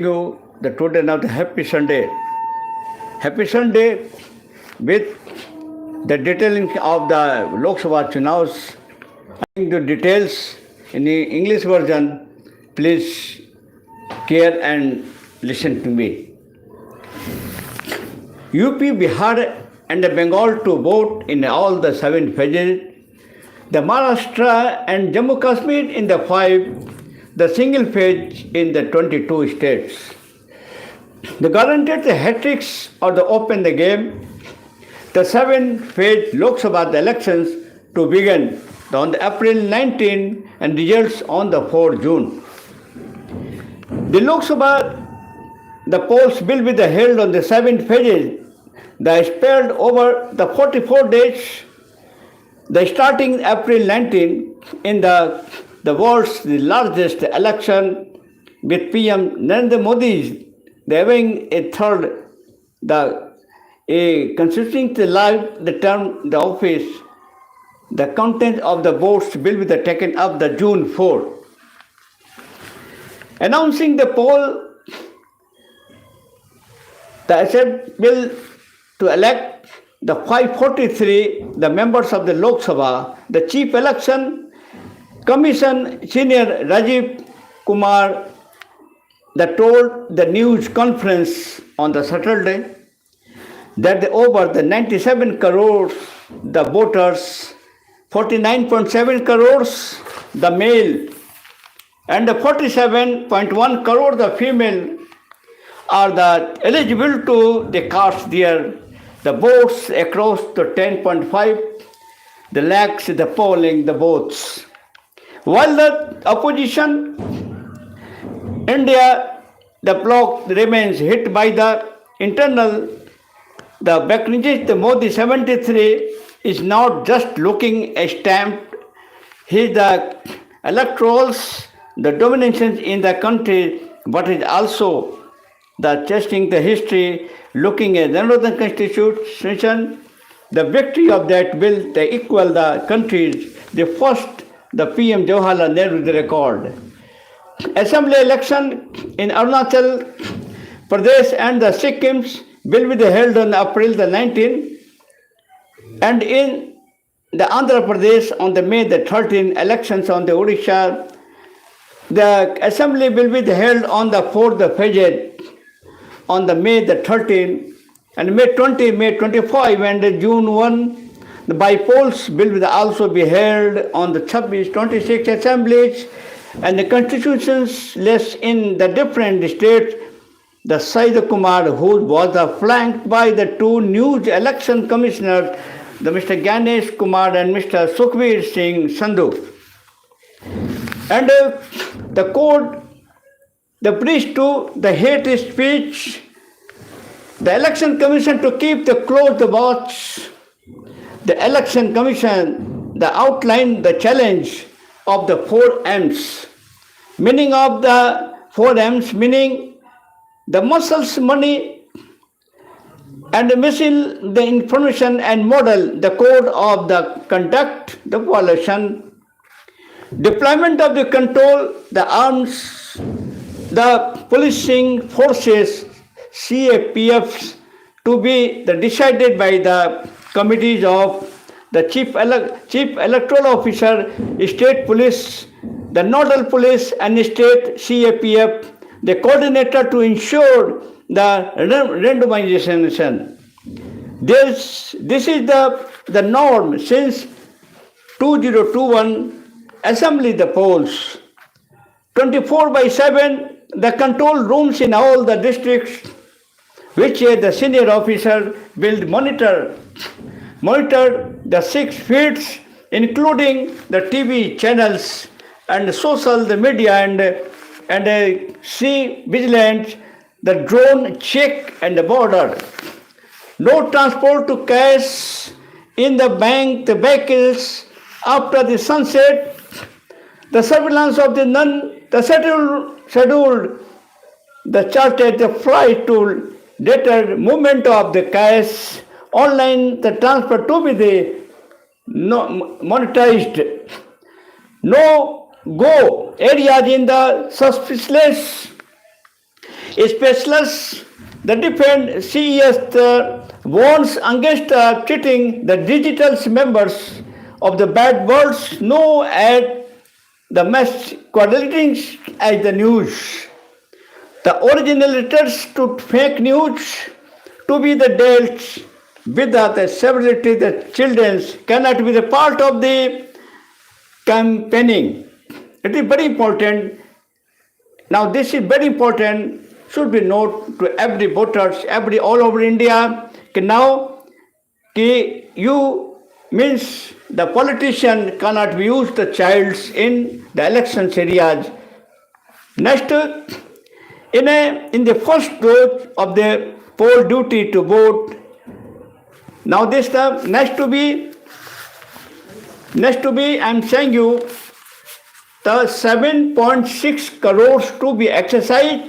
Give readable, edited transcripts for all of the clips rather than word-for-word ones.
you the today now the happy Sunday. Happy Sunday with the detailing of the Lok Sabha Chunavs. The details in the English version, please care and listen to me. UP, Bihar and Bengal to vote in all the 7 phases, the Maharashtra and Jammu Kashmir in the 5, the single phase in the 22 states. The guaranteed the hat-tricks or the open the game, the 7-phase Lok Sabha elections to begin on the April 19 and results on the 4 June. The Lok Sabha, the polls will be held on the 7 phases, the spread over the 44 days, the starting April 19 in the world's largest election with PM Narendra Modi having a third, consisting the live the term the office. The content of the votes will be taken up the June 4. Announcing the poll, the Assembly will to elect the 543 the members of the Lok Sabha, the Chief Election Commission Senior Rajiv Kumar that told the news conference on the Saturday that over the 97 crores the voters, 49.7 crores the male and the 47.1 crore the female are the eligible to the cast the votes across the 10.5 the lakhs the polling the votes. While the opposition India the bloc remains hit by the internal the backlash the Modi 73 is not just looking a stamp, he the electorals the domination in the country, but is also the testing the history, looking at another constitution, the victory of that will the equal the countries, the first the PM Jawaharlal Nehru the record. Assembly election in Arunachal Pradesh and the Sikkims will be held on April the 19th, and in the Andhra Pradesh on the May the 13th, elections on the Odisha, the assembly will be held on the 4th phase on the May the 13th, and May 20, May 25 and June 1. The by polls will also be held on the 26 assemblies, and the constitutions less in the different states. The Saida Kumar, who was flanked by the 2 new election commissioners, the Mr. Ganesh Kumar and Mr. Sukhbir Singh Sandhu. And the code, the bridge to the hate speech, the election commission to keep the close watch, the election commission, the outline the challenge of the 4 M's. Meaning of the 4 M's, meaning the muscles, money, and missile the information and model, the code of the conduct, the violation, deployment of the control, the arms, the policing forces, CAPFs, to be decided by the committees of the chief electoral officer, state police, the nodal police and state CAPF, the coordinator to ensure the randomization. This is the norm since 2021 assembly the polls. 24/7 the control rooms in all the districts which the senior officer will monitor the 6 feeds including the TV channels and social the media and sea vigilance, the drone check and the border. No transport to cash in the bank, the vehicles after the sunset, the surveillance of the scheduled, the chartered the flight to deter movement of the cash, online the transfer to be monetized. No go areas in the suspicious Specialists the defend CES warns against cheating the digital members of the bad words know at the mass quadrilling as the news. The original letters to fake news to be the dealt without the severity the children cannot be the part of the campaigning. It is very important. Now this is very important, should be noted to every voters, every all over India. Now you means the politician cannot use the childs in the election areas. Next, in the first dose of the poll duty to vote. Now this the next to be I am saying you the 7.6 crores to be exercised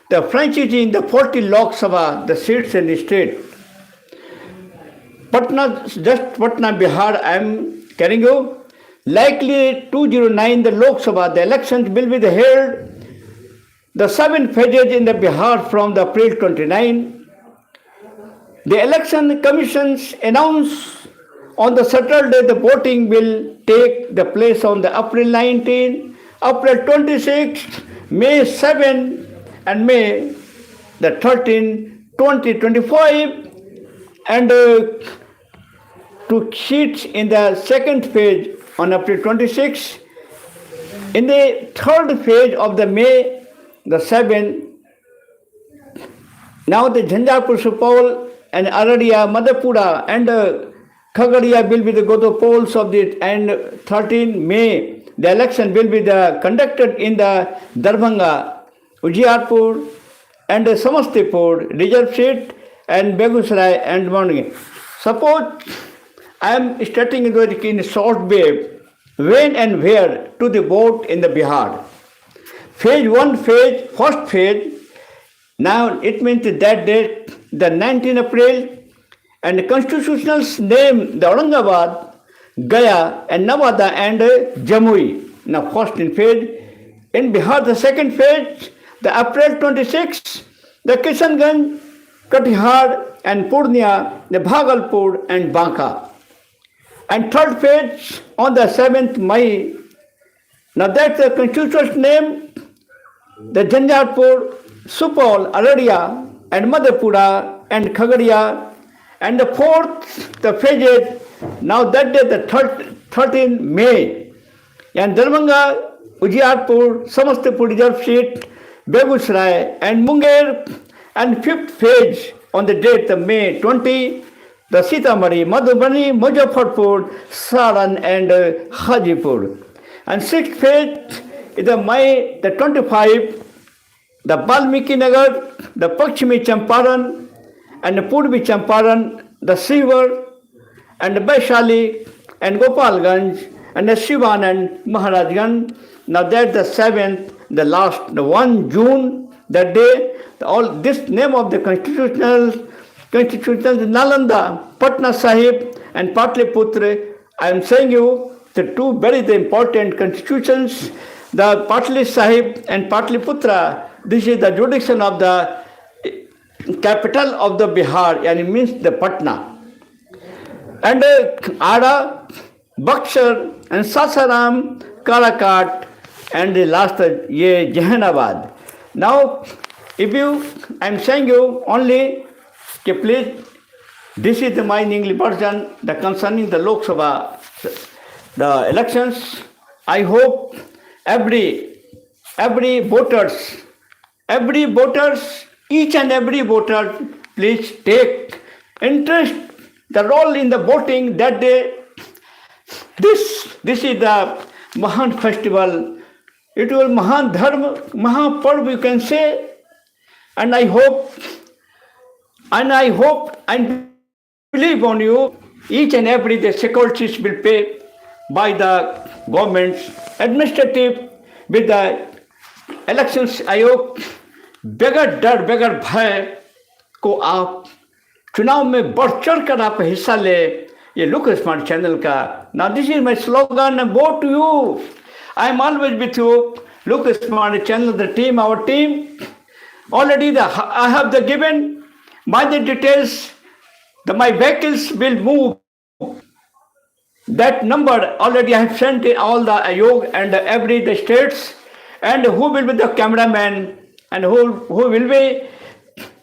the franchise in the 40 Lok Sabha, the seats in the state. Patna, Bihar, I am carrying you. Likely 209, the Lok Sabha, the elections will be held. The 7 phases in the Bihar from the April 29. The election commissions announced on the Saturday the voting will take the place on the April 19, April 26, May 7, and May the 13, 2025, and to seats in the second phase on April 26. In the third phase of the May the 7th, now the Jhanjapur, Supaul, and Araria, Madhepura, and Khagaria will be the go to polls of the and 13 May. The election will be conducted in the Darbhanga, Ujiarpur, and Samastipur, reserve seat, and Begusarai and Morning. Suppose I am stating in a short way when and where to the vote in the Bihar. Phase 1, first phase, now it means that date, the 19 April, and the constitutional name, the Aurangabad, Gaya, and Nevada, and Jamui. Now first in phase. In Bihar, the second phase, the April 26, the Kishanganj, Katihar, and Purnia, the Bhagalpur, and Banka. And third phase on the 7th May. Now that's the constitutional name, the Jhanjapur, Supaul, Araria, and Madhepura, and Khagaria. And the fourth, the phases, now that day, the 13th May. And Darbhanga, Ujiarpur, Samastipur reserve seat, Begusarai, and Munger. And fifth phase on the date of May 20, the Sitamarhi, Madhubani, Muzaffarpur, Saran, and Hajipur. And sixth phase is the May the 25, the Balmiki Nagar, the Pakshimi Champaran, and the Purbi Champaran, the Sivar, and the Vaishali, and Gopalganj, and the Sivan and Maharajganj. Now that's the 7th, the last, the 1 June, that day, all this name of the constitutional Nalanda, Patna Sahib, and Patliputra. I am saying you the two very important constitutions, the Patli Sahib and Patliputra. This is the jurisdiction of the capital of the Bihar, and it means the Patna. And Ada, Buxar, and Sasaram, Karakat, and the last Jehanabad. Now, I am saying you only, please, this is my English version, the concerning the Lok Sabha, the elections. I hope every voters, each and every voter, please take interest, the role in the voting that day. This is the Mahan festival. It will Mahan Dharma, Mahaparv, you can say. And I hope and believe on you, each and every the securities will pay by the government's administrative with the elections आयोग बगैर डर बगैर भय को आप चुनाव में बढ़ चढ़ कर आप हिस्सा ले ये लुक स्मार्ट चैनल का now this is my slogan, vote to you. I am always with you. Look smart channel, the team, our team. Already I have the given by the details. My vehicles will move. That number already I have sent in all the Ayog and every the states, and who will be the cameraman and who will be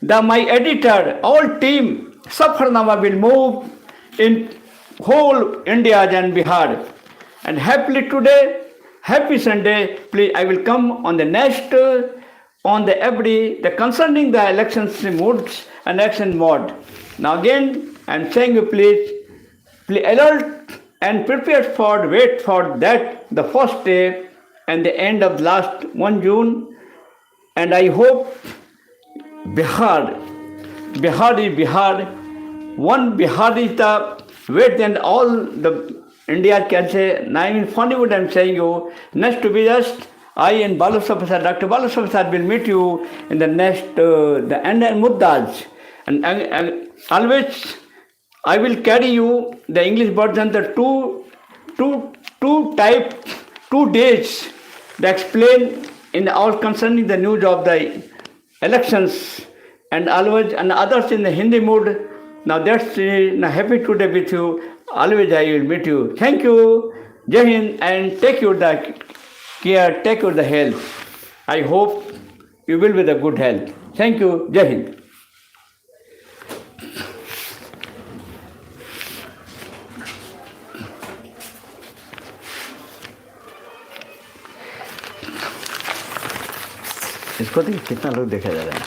my editor, all team. Safarnama will move in whole India and Bihar. And happily today, happy Sunday. Please, I will come on the next on the every the concerning the elections modes and election mode. Now again, I am saying you please alert and prepare for wait for that the first day and the end of last 1 June. And I hope Bihar is Bihar. One Bihar is the wait and all the India can say. Now in funny what I'm saying you. Next to be just I and Baleshwar Prasad, Dr. Baleshwar Prasad will meet you in the next the end and muddas. And always I will carry you the English version, the two days that explain in all concerning the news of the elections and always and others in the Hindi mood. Now that's happy today with you. Always I will meet you. Thank you. Jai Hind, and take your the care, take your the health. I hope you will be the good health. Thank you. Jai Hind. इसको देखिए कितना लोग देखा जा रहा है।